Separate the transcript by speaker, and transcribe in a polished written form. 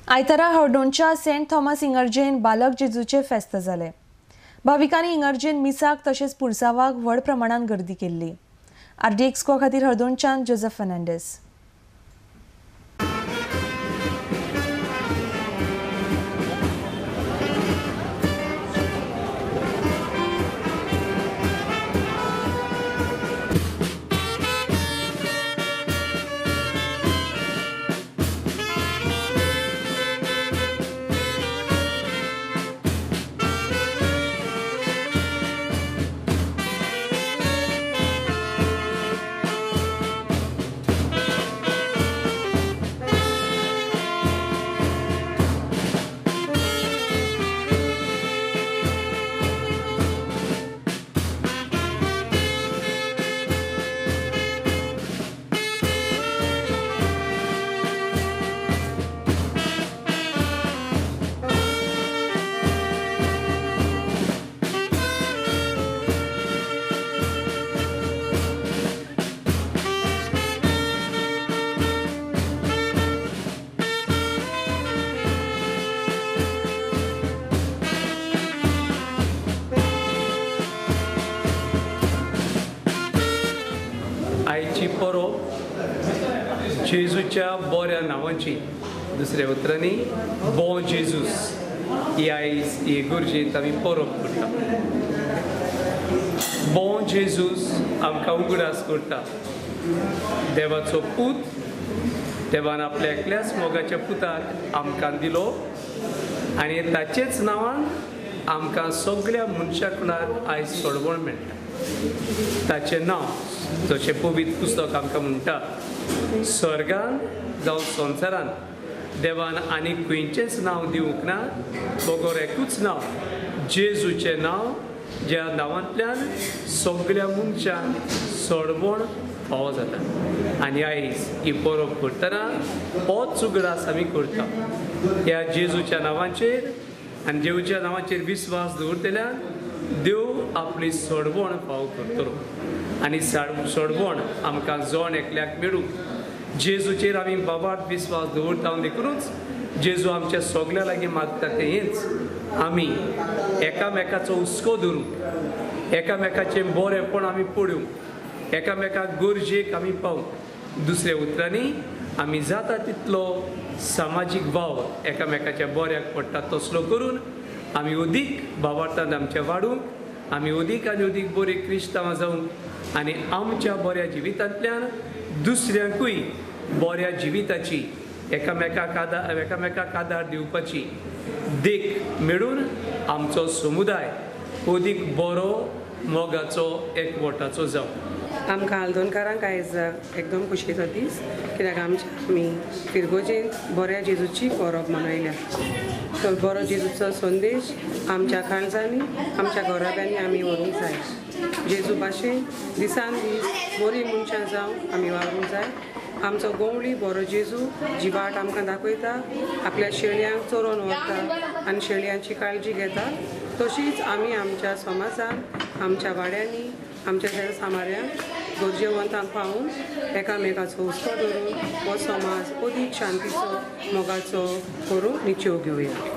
Speaker 1: आयतारा हळदोणच्या Saint Thomas इगर्जेन बालक जेजूचे फेस्त जाले। भाविकांनी इगर्जेन मिसाक तशेंच पुरसावाक व्हड प्रमाणात गर्दी केल्ली। आरडी एक्सको खातीर हळदोणच्यान जोसेफ फर्नांडीस।
Speaker 2: आयची परब जेजूच्या बऱ्या नांवाची, दुसऱ्या उतरांनी बॉ जेजूस ही आयज ही गुरजेंत आमी परब करता। बॉ जेजूस आमकां उगडास करता। देवाचो पूत देवान आपल्या एकल्याच मोगाच्या पुताक आमकां दिलो आनी ताचेच नांवान आमकां सगळ्या मनशांक आयज सोडवण मेळटा। ताचें नांव जशें पवित्र पुस्तक आमकां म्हणटा, स्वर्गान जावं संवसारान देवान आनी खंयचेंच नांव दिवंक ना, बगर एकूच नांव, जेजूचें नांव, ज्या नांवांतल्यान सगळ्या मनशांक सोडवण फावो जाता। आनी आयज ही परब करतना होच उगडास आमी करता। ह्या जेजूच्या नांवाचेर आनी जेजूच्या नांवाचेर विस्वास दवरतल्यान देव आपली सोडवण फावो करतलो आनी सोडवण आमकां जोण एकल्याक मेळूंक जेजूचेर आमी बाबाट विस्वास दवरता देखूनच जेजू आमच्या सगळ्या लागीं मागता तें हेंच, आमी एकामेकाचो हुस्को धरूंक, एकामेकाचें बरेंपण आमी पळोवंक, एकामेकाक गरजेक आमी पावूंक। दुसऱ्या उतरांनी आमी जाता तितलो सामाजीक भाव एकामेकाच्या बऱ्याक पडटा तसलो करून आमी अदीक भावार्थांत आमच्या वाडूंक, आमी अदीक आनी अदीक बरी क्रिस्तांवां जावंक आनी आमच्या बऱ्या जिवितांतल्यान दुसऱ्यांकूय बऱ्या जिविताची एकामेकाक आदार दिवपाची देख मेळून आमचो समुदाय अदीक बरो मोगाचो एकवटाचो जावं।
Speaker 3: आमकां हळदोणकारांक आयज एकदम खोशयेचो दीस, कित्याक आमी फिरगोजेंत बऱ्या जेजूची परब मनयल्या। तो बरो जेजूचो संदेश आमच्या काळजांनी, आमच्या घराब्यांनी आमी व्हरूंक जाय। जेजू भाशेन दिसान दीस बरी मनशां जावं आमी वावरूंक जाय। आमचो गोंवळी बरो जेजू जी वाट आमकां दाखयता, आपल्या शेळयांक चोरोवन व्हरता आनी शेळयांची काळजी घेता, तशीच आमी आमच्या समाजान, आमच्या वाड्यांनी, आमच्या सामाऱ्यांक गरजेवंतांक पावून एकामेकाचो हुस्को धरून हो समाज अदीक शांतीचो मोगाचो करून निच्यो घेवया।